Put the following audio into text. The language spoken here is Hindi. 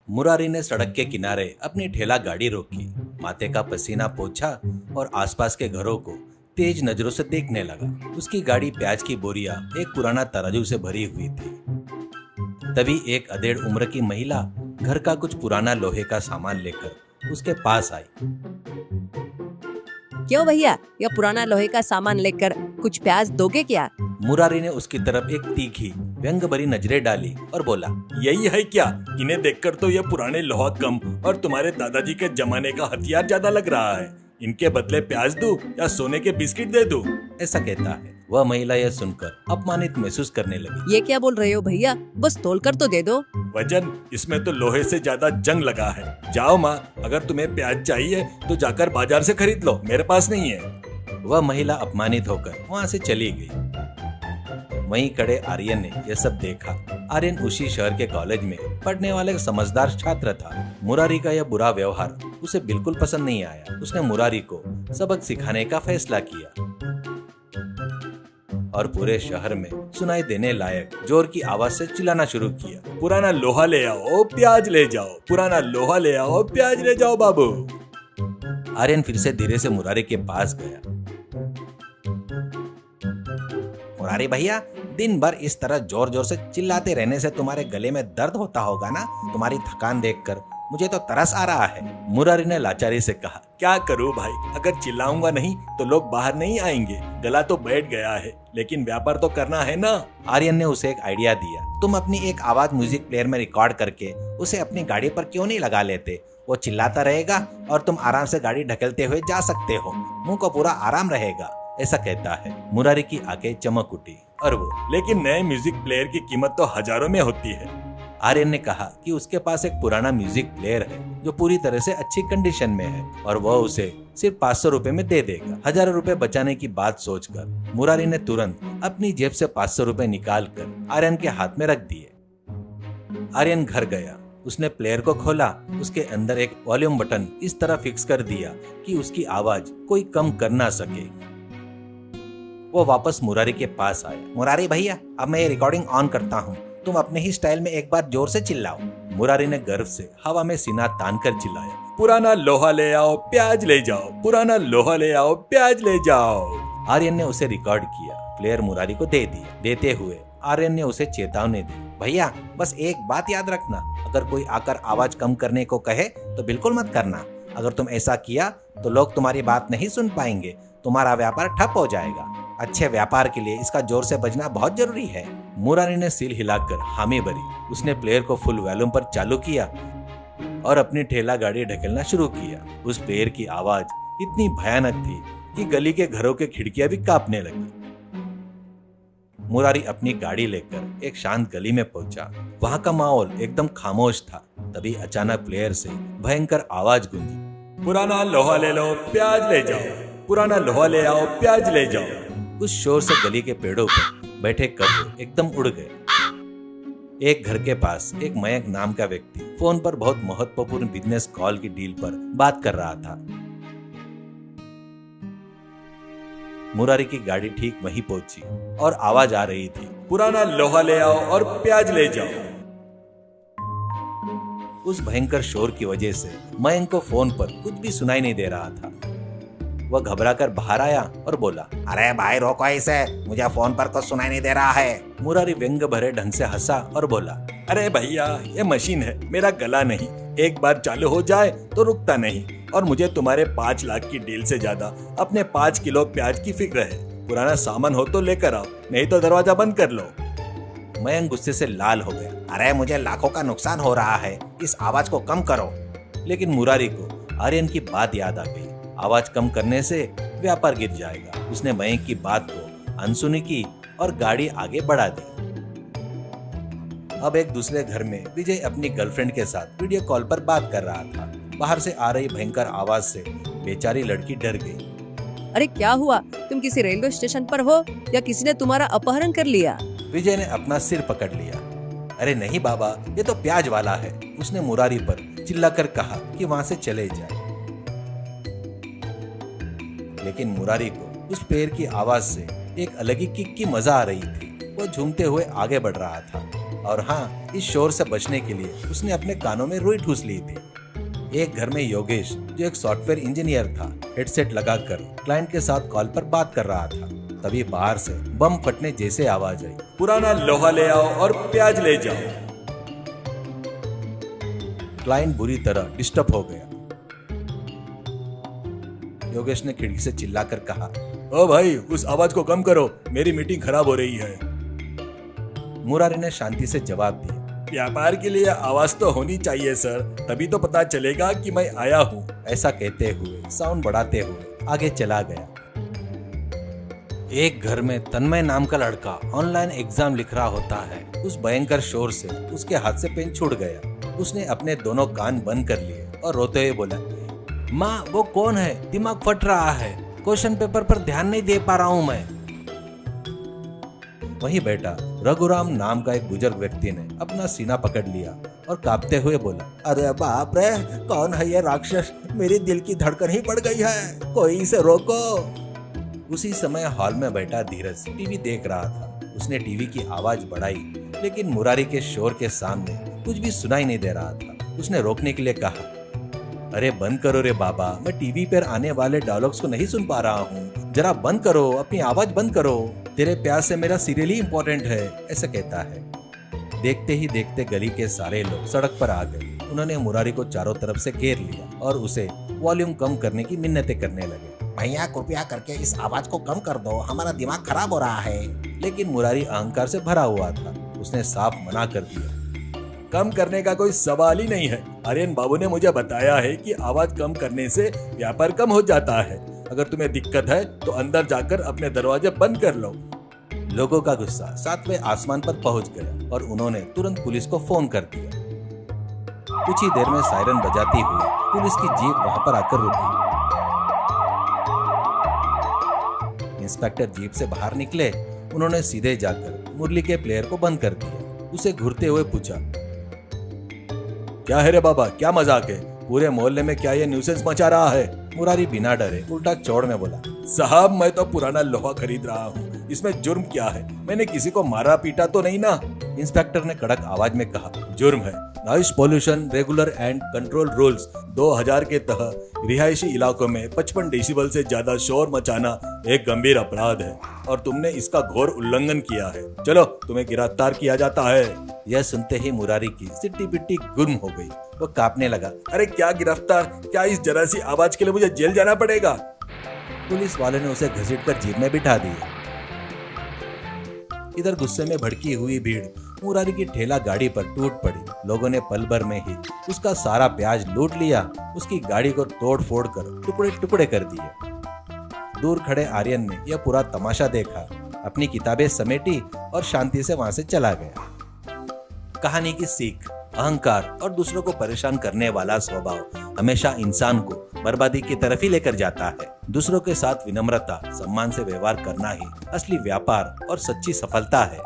मुरारी ने सड़क के किनारे अपनी ठेला गाड़ी रोकी, माथे का पसीना पोंछा और आसपास के घरों को तेज नजरों से देखने लगा। उसकी गाड़ी प्याज की बोरियां एक पुराना तराजू से भरी हुई थी। तभी एक अधेड़ उम्र की महिला घर का कुछ पुराना लोहे का सामान लेकर उसके पास आई। क्यों भैया, यह पुराना लोहे का सामान लेकर कुछ प्याज दोगे क्या? मुरारी ने उसकी तरफ एक तीखी व्यंग भरी नजरें डाली और बोला, यही है क्या? इन्हें देखकर तो यह पुराने लोहा कम और तुम्हारे दादाजी के जमाने का हथियार ज्यादा लग रहा है। इनके बदले प्याज दूं या सोने के बिस्किट दे दूं? ऐसा कहता है। वह महिला यह सुनकर अपमानित महसूस करने लगी। ये क्या बोल रहे हो भैया, बस तोल कर तो दे दो। वजन, इसमें तो लोहे से ज्यादा जंग लगा है। जाओ माँ, अगर तुम्हें प्याज चाहिए तो जाकर बाजार से खरीद लो, मेरे पास नहीं है। वह महिला अपमानित होकर वहाँ से चली गई। वहीं खड़े आर्यन ने यह सब देखा। आर्यन उसी शहर के कॉलेज में पढ़ने वाले समझदार छात्र था। मुरारी का यह बुरा व्यवहार उसे बिल्कुल पसंद नहीं आया। उसने मुरारी को सबक सिखाने का फैसला किया और पूरे शहर में सुनाई देने लायक जोर की आवाज से चिल्लाना शुरू किया, पुराना लोहा ले आओ, प्याज ले जाओ, पुराना लोहा ले आओ, प्याज ले जाओ बाबू। आर्यन फिर से धीरे से मुरारी के पास गया। मुरारी भैया, दिन भर इस तरह जोर जोर से चिल्लाते रहने से तुम्हारे गले में दर्द होता होगा ना? तुम्हारी थकान देखकर मुझे तो तरस आ रहा है। मुरारी ने लाचारी से कहा, क्या करूं भाई, अगर चिल्लाऊंगा नहीं तो लोग बाहर नहीं आएंगे। गला तो बैठ गया है, लेकिन व्यापार तो करना है ना। आर्यन ने उसे एक आइडिया दिया, तुम अपनी एक आवाज म्यूजिक प्लेयर में रिकॉर्ड करके उसे अपनी गाड़ी पर क्यों नहीं लगा लेते? वो चिल्लाता रहेगा और तुम आराम से गाड़ी ढकेलते हुए जा सकते हो। मुंह को पूरा आराम रहेगा। ऐसा कहता है। मुरारी की आंखें चमक उठी और वो, लेकिन नए म्यूजिक प्लेयर की कीमत तो हजारों में होती है। आर्यन ने कहा कि उसके पास एक पुराना म्यूजिक प्लेयर है जो पूरी तरह से अच्छी कंडीशन में है और वह उसे सिर्फ 500 रुपए में दे देगा। हजारों रुपए बचाने की बात सोचकर मुरारी ने तुरंत अपनी जेब से 500 रुपए निकाल कर आर्यन के हाथ में रख दिए। आर्यन घर गया। उसने प्लेयर को खोला। उसके अंदर एक वॉल्यूम बटन इस तरह फिक्स कर दिया कि उसकी आवाज कोई कम कर ना सके। वो वापस मुरारी के पास आया। मुरारी भैया, अब मैं ये रिकॉर्डिंग ऑन करता हूँ, तुम अपने ही स्टाइल में एक बार जोर से चिल्लाओ। मुरारी ने गर्व से हवा में सीना तान कर चिल्लाया, पुराना लोहा ले आओ, प्याज ले जाओ, पुराना लोहा ले आओ, प्याज ले जाओ। आर्यन ने उसे रिकॉर्ड किया। प्लेयर मुरारी को दे दिया। देते हुए आर्यन ने उसे चेतावनी दी, भैया बस एक बात याद रखना, अगर कोई आकर आवाज कम करने को कहे तो बिल्कुल मत करना। अगर तुम ऐसा किया तो लोग तुम्हारी बात नहीं सुन पाएंगे, तुम्हारा व्यापार ठप हो जाएगा। अच्छे व्यापार के लिए इसका जोर से बजना बहुत जरूरी है। मुरारी ने सिर हिलाकर हामी भरी। उसने प्लेयर को फुल वॉल्यूम पर चालू किया और अपनी ठेला गाड़ी ढकेलना शुरू किया। उस प्लेयर की आवाज इतनी भयानक थी कि गली के घरों के खिड़कियां भी कांपने लगी। मुरारी अपनी गाड़ी लेकर एक शांत गली में पहुंचा। वहां का माहौल एकदम खामोश था। तभी अचानक प्लेयर से भयंकर आवाज गूंजी, पुराना लोहा ले लो, प्याज ले जाओ, पुराना लोहा ले आओ, प्याज ले जाओ। उस शोर से गली के पेड़ों पर बैठे कब्र एकदम उड़ गए। एक घर के पास एक मयंक नाम का व्यक्ति फोन पर बहुत महत्वपूर्ण बिजनेस कॉल की डील पर बात कर रहा था। मुरारी की गाड़ी ठीक वहीं पहुंची और आवाज आ रही थी, पुराना लोहा ले आओ और प्याज ले जाओ। उस भयंकर शोर की वजह से मयंक को फोन पर कुछ भी सुनाई नहीं दे रहा था। वह घबराकर बाहर आया और बोला, अरे भाई रोको इसे, मुझे फोन पर कुछ सुनाई नहीं दे रहा है। मुरारी व्यंग भरे ढंग से हंसा और बोला, अरे भैया ये मशीन है, मेरा गला नहीं। एक बार चालू हो जाए तो रुकता नहीं, और मुझे तुम्हारे 5 लाख की डील से ज्यादा अपने 5 किलो प्याज की फिक्र है। पुराना सामान हो तो लेकर आओ, नहीं तो दरवाजा बंद कर लो। मयंक गुस्से से लाल हो गया। अरे मुझे लाखों का नुकसान हो रहा है, इस आवाज को कम करो। लेकिन मुरारी को आर्यन की बात याद आ गई। आवाज कम करने से व्यापार गिर जाएगा। उसने मयंक की बात को अनसुनी की और गाड़ी आगे बढ़ा दी। अब एक दूसरे घर में विजय अपनी गर्लफ्रेंड के साथ वीडियो कॉल पर बात कर रहा था। बाहर से आ रही भयंकर आवाज से बेचारी लड़की डर गई। अरे क्या हुआ, तुम किसी रेलवे स्टेशन पर हो या किसी ने तुम्हारा अपहरण कर लिया? विजय ने अपना सिर पकड़ लिया। अरे नहीं बाबा, ये तो प्याज वाला है। उसने मुरारी पर चिल्लाकर कहा कि वहां से चले जाए। लेकिन मुरारी को उस पेड़ की आवाज से एक अलग ही किक की मजा आ रही थी। वो झूमते हुए आगे बढ़ रहा था और हाँ, इस शोर से बचने के लिए उसने अपने कानों में रुई ठूस ली थी। एक घर में योगेश, जो एक सॉफ्टवेयर इंजीनियर था, हेडसेट लगाकर क्लाइंट के साथ कॉल पर बात कर रहा था। तभी बाहर से बम फटने जैसे आवाज आई। पुराना लोहा ले आओ और प्याज ले जाओ। क्लाइंट बुरी तरह डिस्टर्ब हो गया। योगेश ने खिड़की से चिल्लाकर कहा, ओ भाई, उस आवाज को कम करो, मेरी मीटिंग खराब हो रही है। मुरारी ने शांति से जवाब दिया, व्यापार के लिए आवाज तो होनी चाहिए सर, तभी तो पता चलेगा कि मैं आया हूँ। ऐसा कहते हुए साउंड बढ़ाते हुए आगे चला गया। एक घर में तन्मय नाम का लड़का ऑनलाइन एग्जाम लिख रहा होता है। उस भयंकर शोर से उसके हाथ से पेन छूट गया। उसने अपने दोनों कान बंद कर लिए और रोते हुए बोला, माँ वो कौन है? दिमाग फट रहा है, क्वेश्चन पेपर पर ध्यान नहीं दे पा रहा हूँ मैं। वही बेटा रघुराम नाम का एक बुजुर्ग व्यक्ति ने अपना सीना पकड़ लिया और कांपते हुए बोला, अरे बाप रे, कौन है ये राक्षस? मेरी दिल की धड़कन ही बढ़ गई है, कोई इसे रोको। उसी समय हॉल में बैठा धीरज टीवी देख रहा था। उसने टीवी की आवाज बढ़ाई, लेकिन मुरारी के शोर के सामने कुछ भी सुनाई नहीं दे रहा था। उसने रोकने के लिए कहा, अरे बंद करो रे बाबा, मैं टीवी पर आने वाले डायलॉग्स को नहीं सुन पा रहा हूँ, जरा बंद करो, अपनी आवाज बंद करो, तेरे प्यार से मेरा सीरियल ही इम्पोर्टेंट है, ऐसा कहता है। देखते ही देखते गली के सारे लोग सड़क पर आ गए। उन्होंने मुरारी को चारों तरफ से घेर लिया और उसे वॉल्यूम कम करने की मिन्नतें करने लगे। भैया कृपया करके इस आवाज को कम कर दो, हमारा दिमाग खराब हो रहा है। लेकिन मुरारी अहंकार से भरा हुआ था। उसने साफ मना कर दिया, कम करने का कोई सवाल ही नहीं है। आर्यन बाबू ने मुझे बताया है कि आवाज कम करने से व्यापार कम हो जाता है। अगर तुम्हें दिक्कत है तो अंदर जाकर अपने दरवाजे बंद कर लो। लोगों का गुस्सा सातवें आसमान पर पहुंच गया और उन्होंने तुरंत पुलिस को फोन कर दिया। कुछ ही देर में सायरन बजाती हुई पुलिस की जीप वहां पर आकर रुकी। इंस्पेक्टर जीप से बाहर निकले। उन्होंने सीधे जाकर मुरली के प्लेयर को बंद कर दिया। उसे घूरते हुए पूछा, क्या है रे बाबा, क्या मजाक है? पूरे मोहल्ले में क्या ये न्यूसेंस मचा रहा है? मुरारी बिना डरे उल्टा चौड़ में बोला, साहब मैं तो पुराना लोहा खरीद रहा हूँ, इसमें जुर्म क्या है? मैंने किसी को मारा पीटा तो नहीं ना? इंस्पेक्टर ने कड़क आवाज में कहा, जुर्म है। Noise pollution regular and control rules 2000 के तहत रिहायशी इलाकों में 55 डेसिबल से ज्यादा शोर मचाना एक गंभीर अपराध है और तुमने इसका घोर उल्लंघन किया है। चलो तुम्हें गिरफ्तार किया जाता है। यह सुनते ही मुरारी की सिट्टी बिट्टी गुम हो गई। वो कांपने लगा। अरे क्या गिरफ्तार? क्या इस जरा सी आवाज के लिए मुझे जेल जाना पड़ेगा? पुलिस वाले ने उसे घसीटकर जीप में बिठा दिया। इधर गुस्से में भड़की हुई भीड़ मुरारी की ठेला गाड़ी पर टूट पड़ी। लोगों ने पल भर में ही उसका सारा प्याज लूट लिया। उसकी गाड़ी को तोड़ फोड़ कर टुकड़े टुकड़े कर दिए। दूर खड़े आर्यन ने यह पूरा तमाशा देखा, अपनी किताबें समेटी और शांति से वहां से चला गया। कहानी की सीख, अहंकार और दूसरों को परेशान करने वाला स्वभाव हमेशा इंसान को बर्बादी की तरफ ही लेकर जाता है। दूसरों के साथ विनम्रता, सम्मान से व्यवहार करना ही असली व्यापार और सच्ची सफलता है।